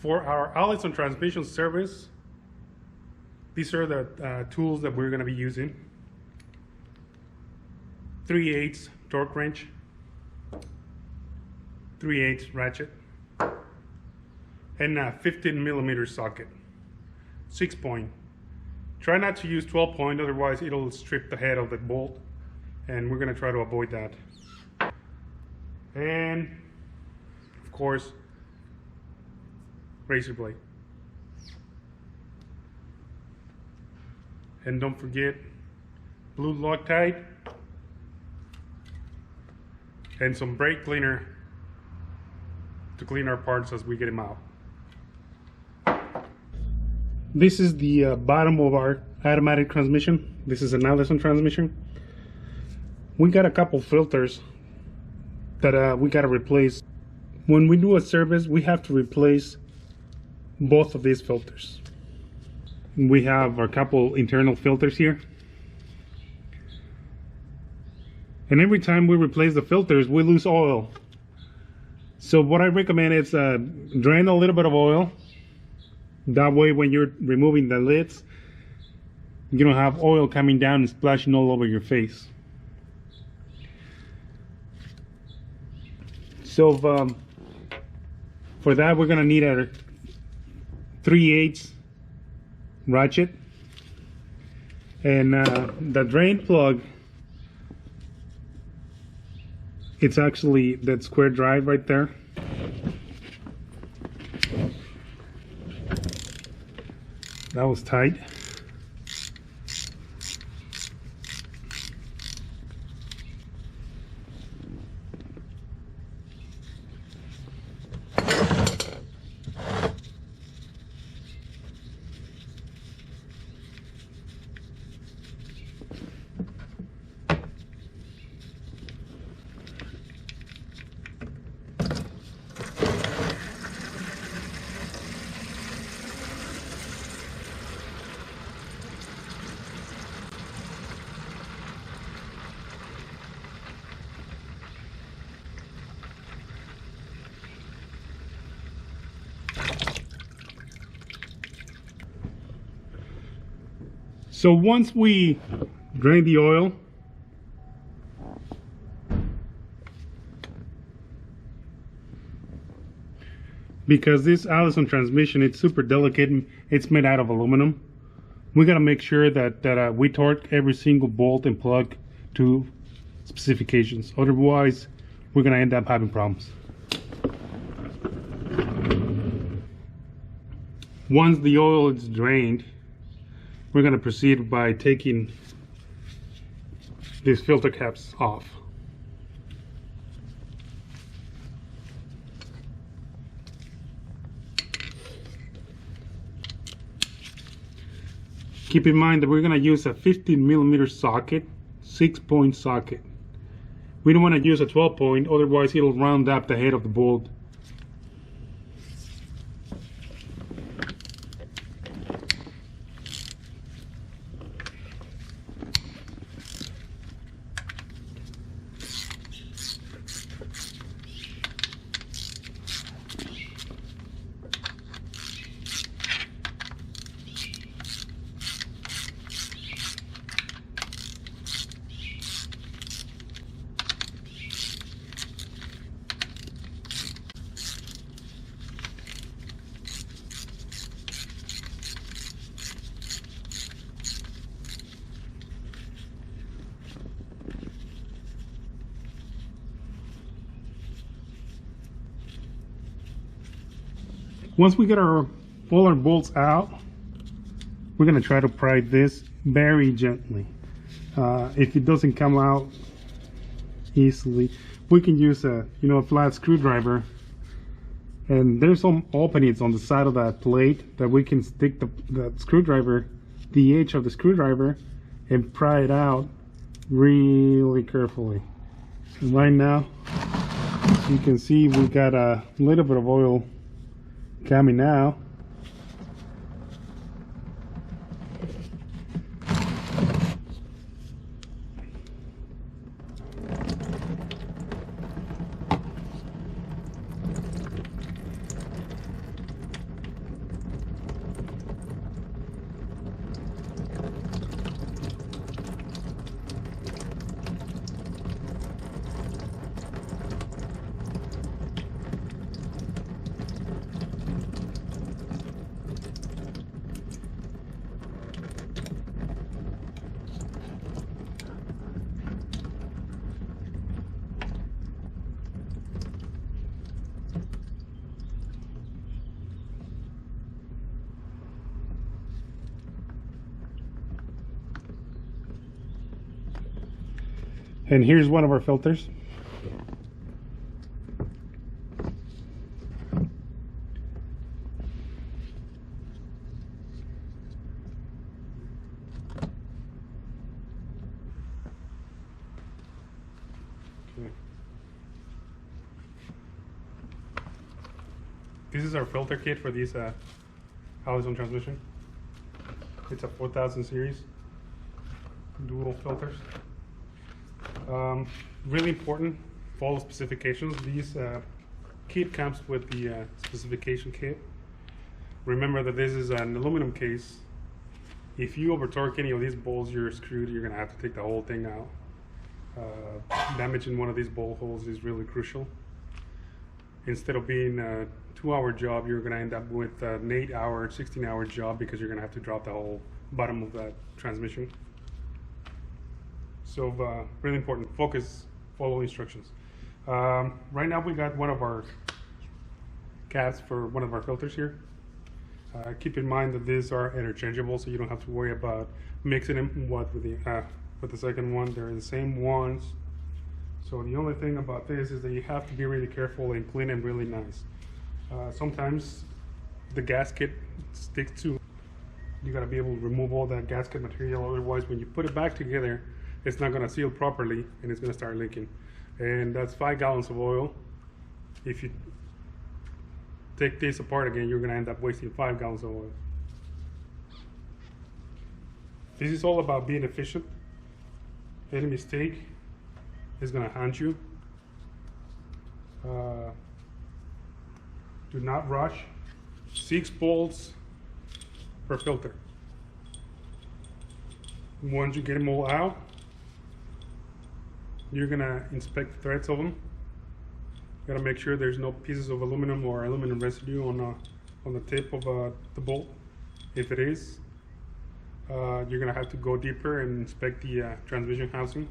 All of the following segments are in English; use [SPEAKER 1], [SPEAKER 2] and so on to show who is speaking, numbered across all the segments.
[SPEAKER 1] For our Allison Transmission service, these are the tools that we're going to be using. 3/8 torque wrench, 3/8 ratchet, and a 15mm socket, 6-point. Try not to use 12-point, otherwise it'll strip the head of the bolt, and we're going to try to avoid that. And of course, razor blade. And don't forget blue Loctite and some brake cleaner to clean our parts as we get them out. This is the bottom of our automatic transmission. This is an Allison transmission. We got a couple filters that we got to replace. When we do a service, we have to replace both of these filters. We have a couple internal filters here, and every time we replace the filters we lose oil. So what I recommend is drain a little bit of oil. That way when you're removing the lids, you don't have oil coming down and splashing all over your face. So for that we're gonna need a 3/8 ratchet, and the drain plug, it's actually that square drive right there. That was tight. So once we drain the oil, because this Allison transmission, it's super delicate, it's made out of aluminum, we got to make sure that we torque every single bolt and plug to specifications. Otherwise we're going to end up having problems. Once the oil is drained, we're going to proceed by taking these filter caps off. Keep in mind that we're going to use a 15mm socket, 6-point socket. We don't want to use a 12-point, otherwise it'll round up the head of the bolt. Once we get all our bolts out, we're going to try to pry this very gently. If it doesn't come out easily, we can use a flat screwdriver, and there's some openings on the side of that plate that we can stick the screwdriver, the edge of the screwdriver, and pry it out really carefully. And right now you can see we got a little bit of oil coming out. And here's one of our filters. Okay. This is our filter kit for these Allison Transmission. It's a 4000 series dual filters. Really important, follow specifications. These kit comes with the specification kit. Remember that this is an aluminum case. If you over torque any of these bolts, you're screwed. You're gonna have to take the whole thing out. Damaging one of these bolt holes is really crucial. Instead of being a 2-hour job, you're gonna end up with an 8-hour, 16-hour job because you're gonna have to drop the whole bottom of that transmission. So really important, focus, follow instructions. Right now we got one of our caps for one of our filters here. Keep in mind that these are interchangeable, so you don't have to worry about mixing them with the second one. They're the same ones. So the only thing about this is that you have to be really careful and clean them really nice. Sometimes the gasket sticks to. You gotta be able to remove all that gasket material, otherwise when you put it back together, it's not gonna seal properly and it's gonna start leaking. And that's 5 gallons of oil. If you take this apart again, you're gonna end up wasting 5 gallons of oil. This is all about being efficient. Any mistake is gonna haunt you. Do not rush. 6 bolts per filter. Once you get them all out, you're gonna inspect the threads of them. You gotta make sure there's no pieces of aluminum or aluminum residue on the tip of the bolt. If it is, you're gonna have to go deeper and inspect the transmission housing.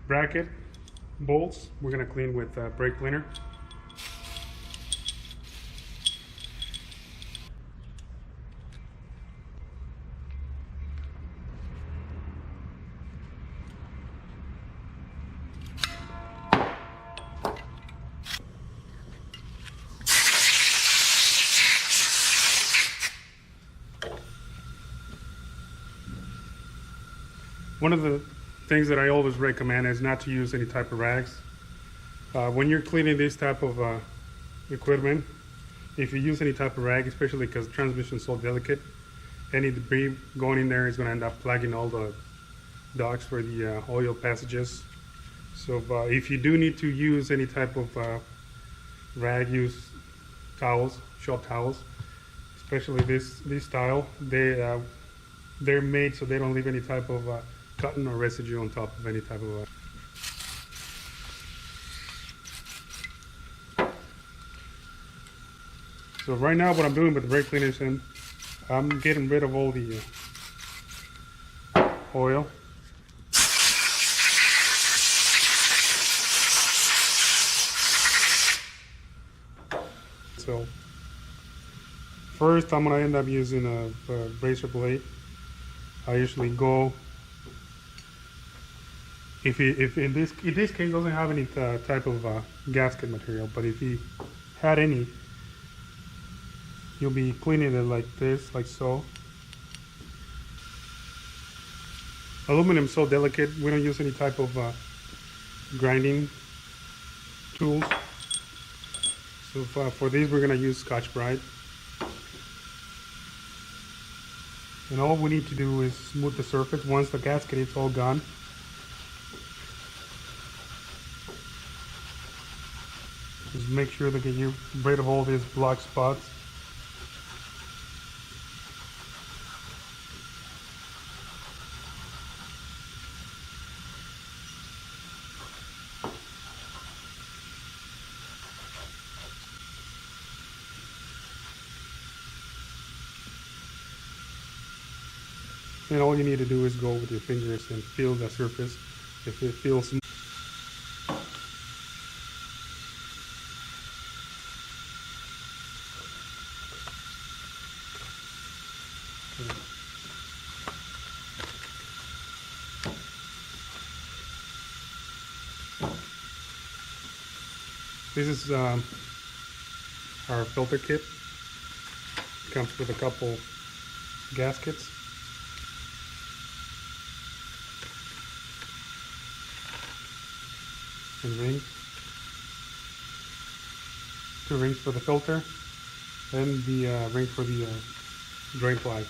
[SPEAKER 1] Bracket bolts, we're gonna clean with brake cleaner. One of the things that I always recommend is not to use any type of rags. When you're cleaning this type of equipment, if you use any type of rag, especially because the transmission is so delicate, any debris going in there is going to end up plugging all the ducts for the oil passages. So if you do need to use any type of rag, use towels, shop towels, especially this style. They're made so they don't leave any type of cotton or residue on top of any type of So right now what I'm doing with the brake cleaners, and I'm getting rid of all the oil. So first I'm going to end up using a razor blade. I usually go, if in this case doesn't have any type of gasket material, but if he had any, you'll be cleaning it like this, like so. Aluminum is so delicate, we don't use any type of grinding tools. So for these we're going to use Scotch-Brite. And all we need to do is smooth the surface once the gasket is all gone. Just make sure that you get rid of all these black spots. And all you need to do is go with your fingers and feel the surface. If it feels smooth. This is our filter kit. Comes with a couple gaskets. And rings. 2 rings for the filter, and the ring for the drain plug.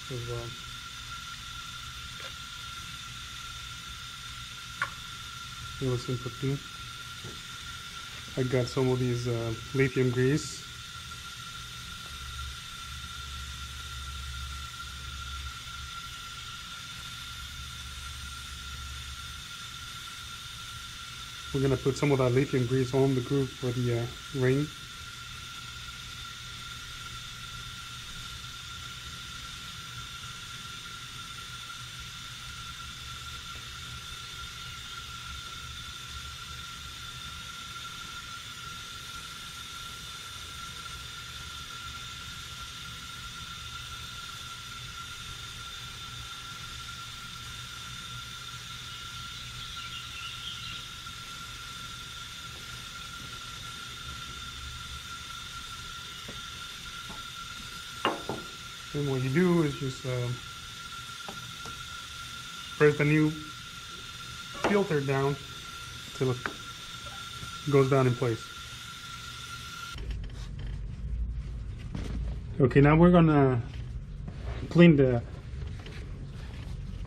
[SPEAKER 1] So, it was input 2. I got some of these lithium grease. We're going to put some of that lithium grease on the groove for the ring. And what you do is just press the new filter down till it goes down in place. Okay, now we're gonna clean the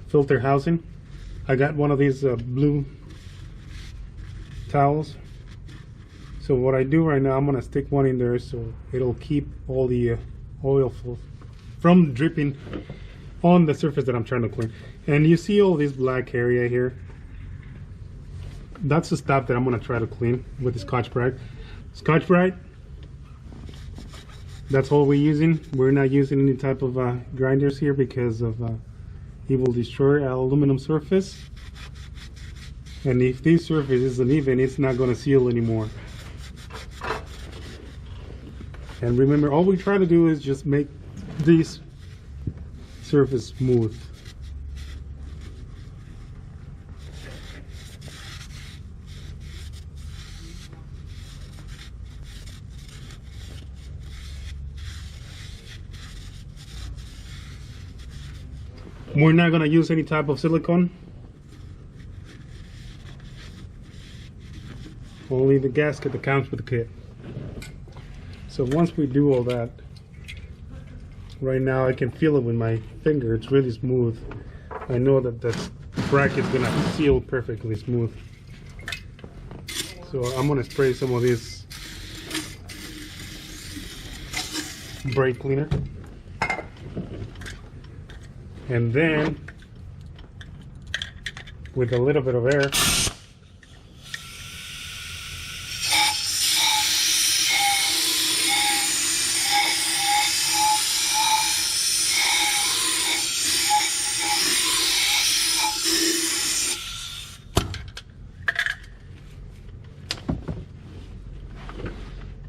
[SPEAKER 1] filter housing. I got one of these blue towels. So what I do right now, I'm gonna stick one in there so it'll keep all the oil from dripping on the surface that I'm trying to clean. And you see all this black area here? That's the stuff that I'm gonna try to clean with the Scotch-Brite. Scotch-Brite, that's all we're using. We're not using any type of grinders here because of it will destroy our aluminum surface. And if this surface isn't even, it's not gonna seal anymore. And remember, all we try to do is just make this surface smooth. We're not going to use any type of silicone. Only the gasket that comes with the kit. So once we do all that, right now I can feel it with my finger. It's really smooth. I know that the bracket's gonna seal perfectly smooth. So I'm gonna spray some of this brake cleaner, and then with a little bit of air,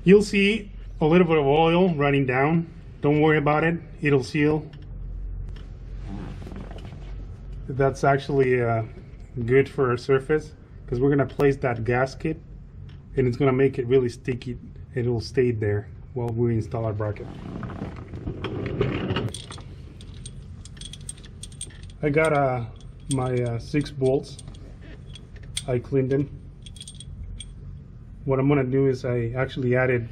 [SPEAKER 1] you'll see a little bit of oil running down. Don't worry about it, it'll seal. That's actually good for our surface because we're gonna place that gasket and it's gonna make it really sticky. It'll stay there while we install our bracket. I got my 6 bolts. I cleaned them. What I'm gonna do is I actually added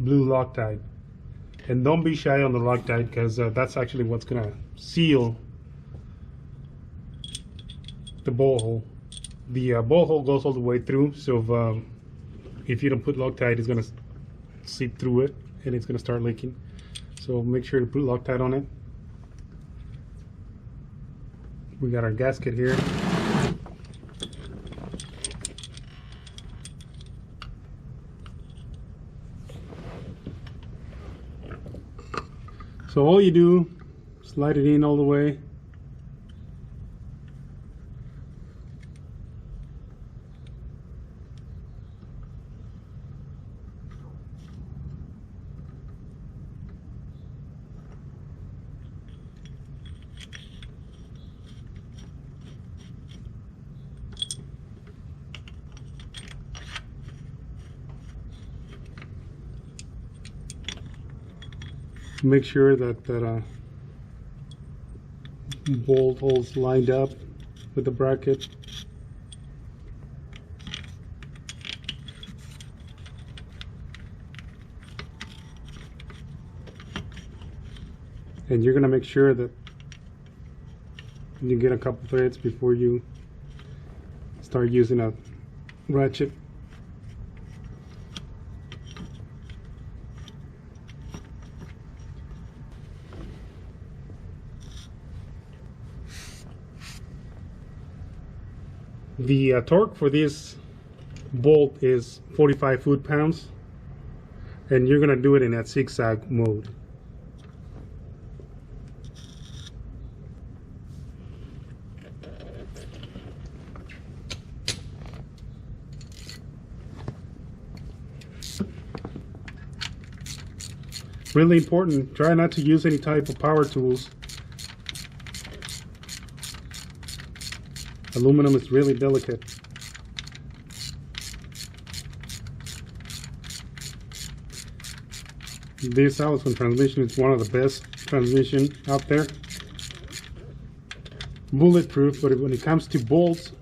[SPEAKER 1] blue Loctite, and don't be shy on the Loctite because that's actually what's gonna seal the ball hole. The ball hole goes all the way through, so if you don't put Loctite, it's gonna seep through it and it's gonna start leaking. So make sure to put Loctite on it. We got our gasket here. So all you do, slide it in all the way. Make sure that bolt holes lined up with the bracket. And you're going to make sure that you get a couple threads before you start using a ratchet. The torque for this bolt is 45 foot-pounds, and you're going to do it in that zigzag mode. Really important, try not to use any type of power tools. Aluminum is really delicate. This Allison transmission is one of the best transmission out there. Bulletproof, but when it comes to bolts,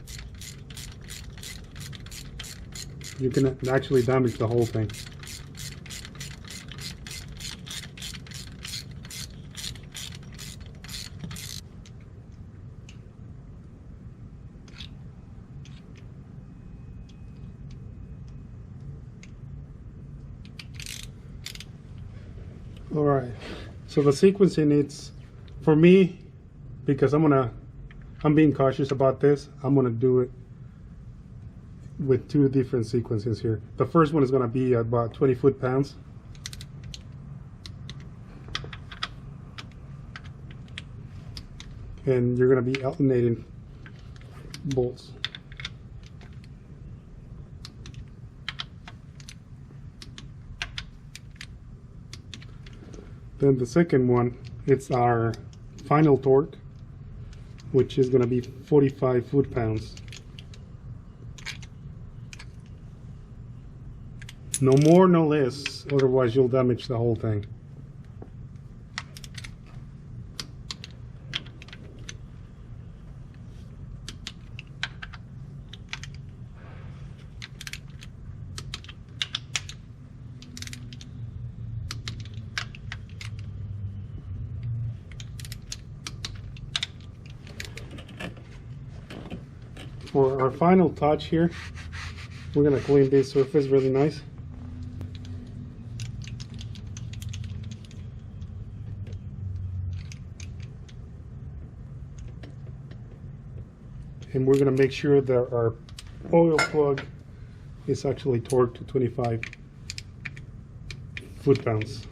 [SPEAKER 1] you can actually damage the whole thing. All right, so the sequencing, it's for me, because I'm being cautious about this, I'm gonna do it with two different sequences here. The first one is gonna be about 20 foot-pounds. And you're gonna be alternating bolts. Then the second one, it's our final torque, which is going to be 45 foot-pounds. No more, no less, otherwise you'll damage the whole thing. For our final touch here, we're going to clean this surface really nice. And we're going to make sure that our oil plug is actually torqued to 25 foot-pounds.